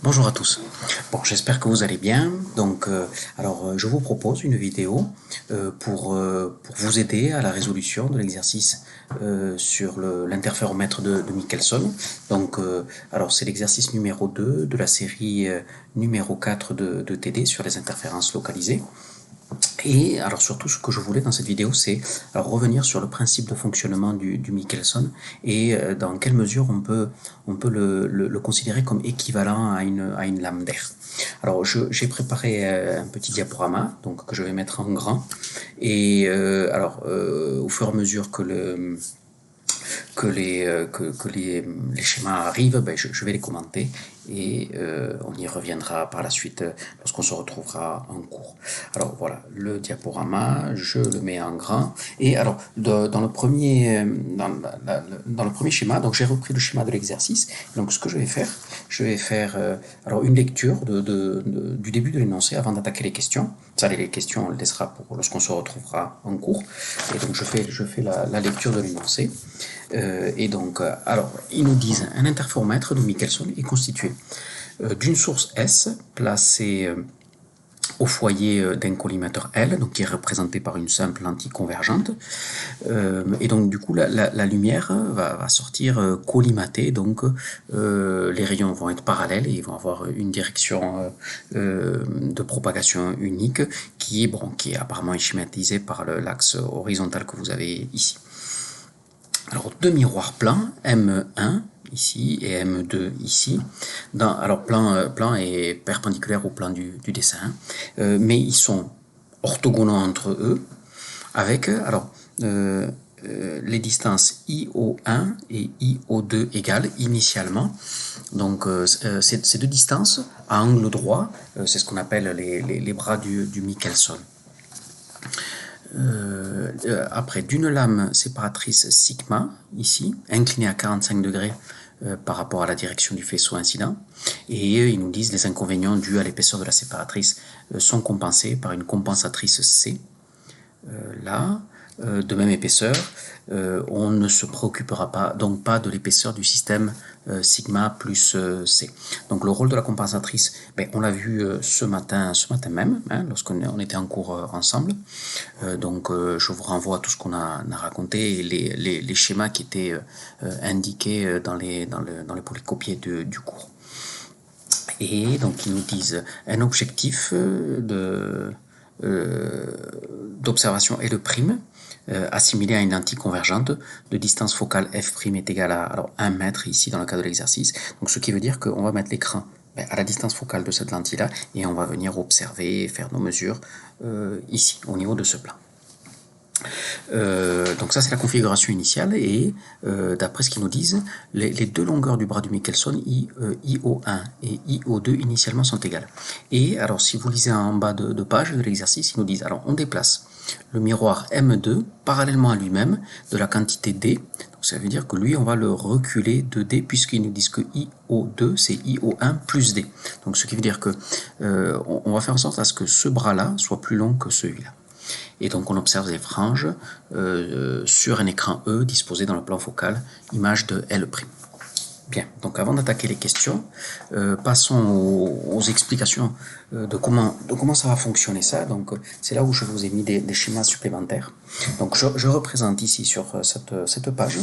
Bonjour à tous. Bon, j'espère que vous allez bien. Je vous propose une vidéo pour vous aider à la résolution de l'exercice sur l'interféromètre de Michelson. C'est l'exercice numéro 2 de la série numéro 4 de TD sur les interférences localisées. Et alors surtout, ce que je voulais dans cette vidéo, c'est revenir sur le principe de fonctionnement du Michelson et dans quelle mesure on peut le considérer comme équivalent à une lame d'air. Alors, j'ai préparé un petit diaporama donc que je vais mettre en grand et au fur et à mesure que les schémas arrivent, je vais les commenter et on y reviendra par la suite lorsqu'on se retrouvera en cours. Alors voilà, le diaporama, je le mets en grand. Et alors, dans le premier schéma, donc j'ai repris le schéma de l'exercice. Donc ce que je vais faire une lecture du début de l'énoncé avant d'attaquer les questions. Ça, les questions, on le laissera pour lorsqu'on se retrouvera en cours. Et donc je fais la lecture de l'énoncé. Ils nous disent un interféromètre de Michelson est constitué d'une source S placée au foyer d'un collimateur L, donc qui est représenté par une simple lentille convergente. Et donc du coup la lumière va sortir collimatée, donc les rayons vont être parallèles et ils vont avoir une direction de propagation unique qui est apparemment schématisée par l'axe horizontal que vous avez ici. Alors, deux miroirs plans, M1 ici et M2 ici. Plan est perpendiculaire au plan du dessin, mais ils sont orthogonaux entre eux avec les distances IO1 et IO2 égales initialement. Donc, ces deux distances à angle droit, c'est ce qu'on appelle les bras du Michelson. Après, d'une lame séparatrice sigma, ici, inclinée à 45 degrés par rapport à la direction du faisceau incident, et ils nous disent les inconvénients dus à l'épaisseur de la séparatrice sont compensés par une compensatrice C, de même épaisseur. On ne se préoccupera pas de l'épaisseur du système sigma plus C. Donc le rôle de la compensatrice, on l'a vu ce matin même, lorsqu'on était en cours ensemble. Je vous renvoie à tout ce qu'on a raconté et les schémas qui étaient indiqués dans les polycopiés du cours. Et donc ils nous disent un objectif d'observation est le prime, assimilé à une lentille convergente de distance focale f' est égale à 1 mètre ici dans le cas de l'exercice. Donc ce qui veut dire qu'on va mettre l'écran à la distance focale de cette lentille-là et on va venir observer, faire nos mesures ici, au niveau de ce plan. Donc ça c'est la configuration initiale et d'après ce qu'ils nous disent, les deux longueurs du bras du Michelson, IO1 et IO2 initialement sont égales. Et alors si vous lisez en bas de page de l'exercice, ils nous disent, alors on déplace le miroir M2 parallèlement à lui-même de la quantité D. Donc ça veut dire que lui on va le reculer de D puisqu'ils nous disent que IO2 c'est IO1 plus D. Donc ce qui veut dire que on va faire en sorte à ce que ce bras-là soit plus long que celui-là. Et donc on observe des franges sur un écran E disposé dans le plan focal, image de L'. Bien, donc avant d'attaquer les questions, passons aux explications de comment ça va fonctionner ça. Donc c'est là où je vous ai mis des schémas supplémentaires. Donc je représente ici sur cette page.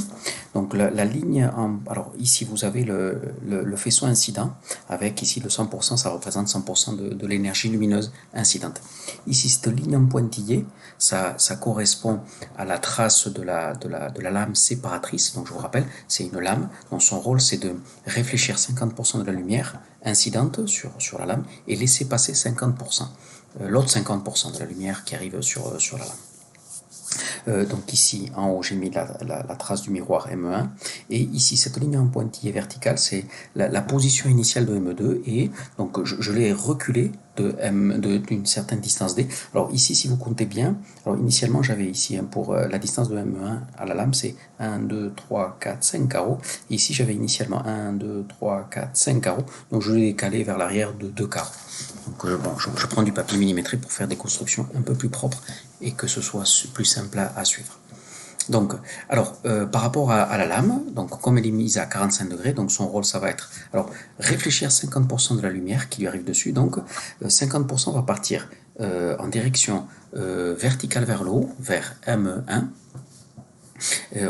Donc la ligne, alors ici vous avez le faisceau incident avec ici le 100%, ça représente 100% de l'énergie lumineuse incidente. Ici cette ligne en pointillé, ça correspond à la trace de la lame séparatrice. Donc je vous rappelle, c'est une lame dont son rôle c'est de réfléchir 50% de la lumière incidente sur la lame et laisser passer 50%, l'autre 50% de la lumière qui arrive sur la lame. Donc ici en haut j'ai mis la trace du miroir M1 et ici cette ligne en pointillé verticale c'est la position initiale de M2 et donc je l'ai reculé d'une certaine distance D. Alors ici si vous comptez bien, alors initialement j'avais ici pour la distance de M1 à la lame c'est 1, 2, 3, 4, 5 carreaux. Et ici j'avais initialement 1, 2, 3, 4, 5 carreaux, donc je l'ai décalé vers l'arrière de 2 carreaux. Donc je prends du papier millimétré pour faire des constructions un peu plus propres et que ce soit plus simple à suivre. Donc, alors, par rapport à la lame, donc comme elle est mise à 45 degrés, donc son rôle, ça va être, alors, réfléchir 50% de la lumière qui lui arrive dessus, donc 50% va partir en direction verticale vers le haut, vers M1.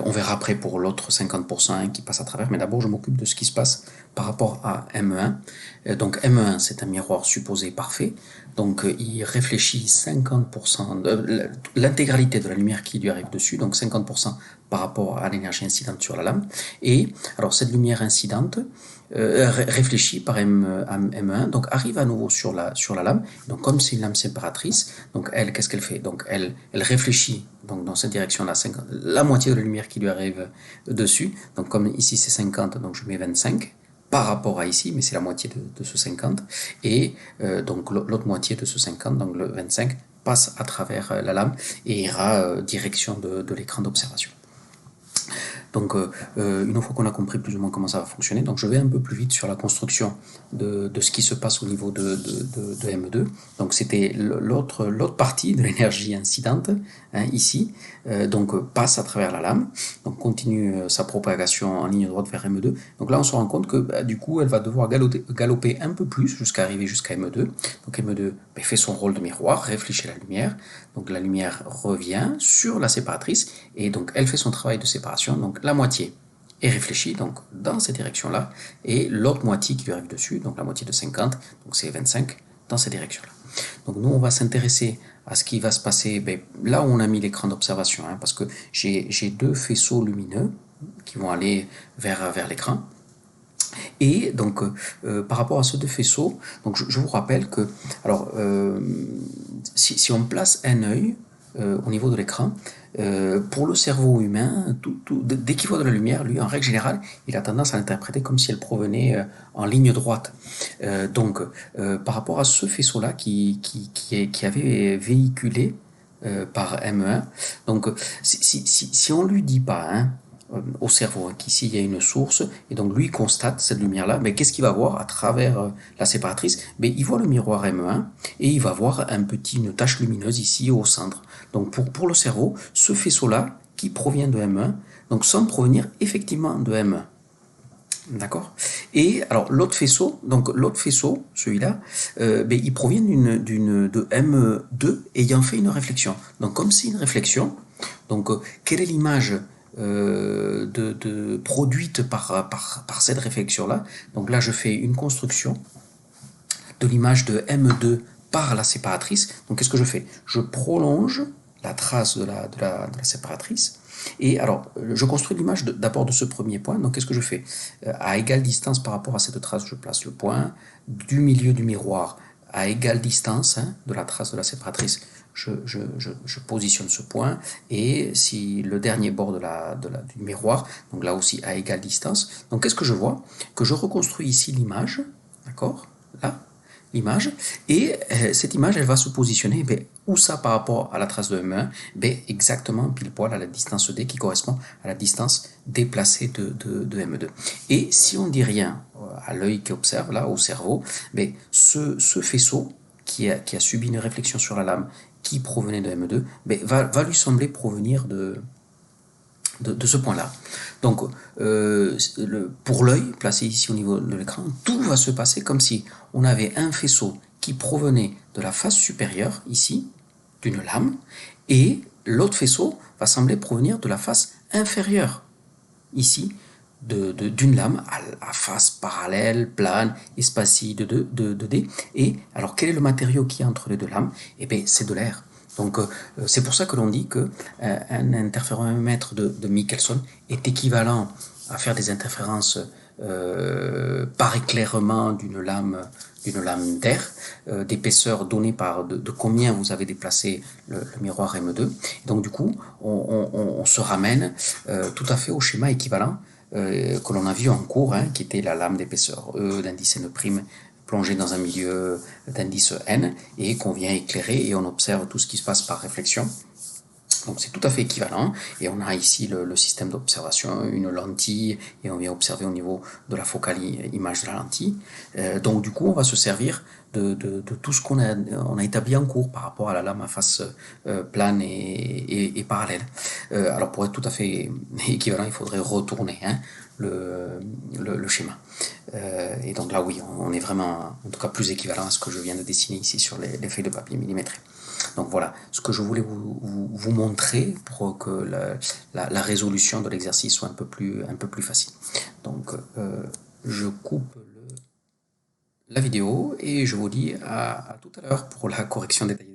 On verra après pour l'autre 50% qui passe à travers, mais d'abord je m'occupe de ce qui se passe par rapport à M1. Donc M1, c'est un miroir supposé parfait, donc il réfléchit 50% de l'intégralité de la lumière qui lui arrive dessus, donc 50% par rapport à l'énergie incidente sur la lame. Et alors cette lumière incidente réfléchie par M1, donc arrive à nouveau sur la lame. Donc comme c'est une lame séparatrice, donc elle, qu'est-ce qu'elle fait? Donc elle réfléchit donc dans cette direction-là, la moitié de la lumière qui lui arrive dessus. Donc comme ici c'est 50, donc je mets 25 par rapport à ici, mais c'est la moitié de ce 50. Et donc l'autre moitié de ce 50, donc le 25, passe à travers la lame et ira direction de l'écran d'observation. Donc, une fois qu'on a compris plus ou moins comment ça va fonctionner, donc je vais un peu plus vite sur la construction de ce qui se passe au niveau de M2. Donc, c'était l'autre partie de l'énergie incidente, hein, ici, donc passe à travers la lame, donc continue sa propagation en ligne droite vers M2. Donc là, on se rend compte que du coup, elle va devoir galoper un peu plus jusqu'à arriver jusqu'à M2. Donc M2 fait son rôle de miroir, réfléchit la lumière. Donc la lumière revient sur la séparatrice et donc elle fait son travail de séparation. Donc la moitié est réfléchie donc dans cette direction-là et l'autre moitié qui lui arrive dessus, donc la moitié de 50, donc c'est 25 dans cette direction-là. Donc nous on va s'intéresser à ce qui va se passer là où on a mis l'écran d'observation, hein, parce que j'ai deux faisceaux lumineux qui vont aller vers l'écran. Et donc, par rapport à ces deux faisceaux, donc je vous rappelle que, alors, si on place un œil au niveau de l'écran, pour le cerveau humain, dès qu'il voit de la lumière, lui, en règle générale, il a tendance à l'interpréter comme si elle provenait en ligne droite. Donc, par rapport à ce faisceau-là qui avait véhiculé par M1, donc si on lui dit pas, hein, au cerveau, hein, qu'ici il y a une source, et donc lui constate cette lumière-là, mais qu'est-ce qu'il va voir à travers la séparatrice? Mais il voit le miroir M1 et il va voir une tache lumineuse ici au centre. Donc pour le cerveau, ce faisceau-là qui provient de M1, donc semble provenir effectivement de M1. D'accord. Et alors l'autre faisceau, celui-là, il provient de M2 ayant fait une réflexion. Donc comme c'est une réflexion, donc quelle est l'image produite par cette réflexion-là? Donc là, je fais une construction de l'image de M2 par la séparatrice. Donc qu'est-ce que je fais? Je prolonge la trace de la séparatrice. Et alors, je construis l'image d'abord de ce premier point. Donc qu'est-ce que je fais? À égale distance par rapport à cette trace, je place le point du milieu du miroir à égale distance, hein, de la trace de la séparatrice. Je positionne ce point, et si le dernier bord du miroir, donc là aussi à égale distance, donc qu'est-ce que je vois? Que je reconstruis ici l'image, d'accord? Là, l'image, et cette image, elle va se positionner, où ça par rapport à la trace de M1? Exactement pile poil à la distance D qui correspond à la distance déplacée de M2. Et si on ne dit rien à l'œil qui observe, là, au cerveau, ce faisceau qui a subi une réflexion sur la lame qui provenait de M2, va lui sembler provenir de ce point-là. Donc, pour l'œil, placé ici au niveau de l'écran, tout va se passer comme si on avait un faisceau qui provenait de la face supérieure, ici, d'une lame, et l'autre faisceau va sembler provenir de la face inférieure, ici, d'une lame à face parallèle, plane, espacée de 2D. Et alors, quel est le matériau qui est entre les deux lames? C'est de l'air. Donc, c'est pour ça que l'on dit qu'un interféromètre de Michelson est équivalent à faire des interférences par éclairement d'une lame d'air, d'épaisseur donnée par de combien vous avez déplacé le miroir M2. Donc, du coup, on se ramène tout à fait au schéma équivalent que l'on a vu en cours, hein, qui était la lame d'épaisseur E d'indice N' plongée dans un milieu d'indice N, et qu'on vient éclairer, et on observe tout ce qui se passe par réflexion. Donc c'est tout à fait équivalent, et on a ici le système d'observation, une lentille, et on vient observer au niveau de la focale image de la lentille. Donc du coup on va se servir de tout ce on a établi en cours par rapport à la lame à face plane et parallèle. Alors pour être tout à fait équivalent, il faudrait retourner hein, le schéma. Et donc là, oui, on est vraiment, en tout cas, plus équivalent à ce que je viens de dessiner ici sur les feuilles de papier millimétrées. Donc voilà, ce que je voulais vous montrer pour que la résolution de l'exercice soit un peu plus facile. Donc je coupe la vidéo et je vous dis à tout à l'heure pour la correction détaillée.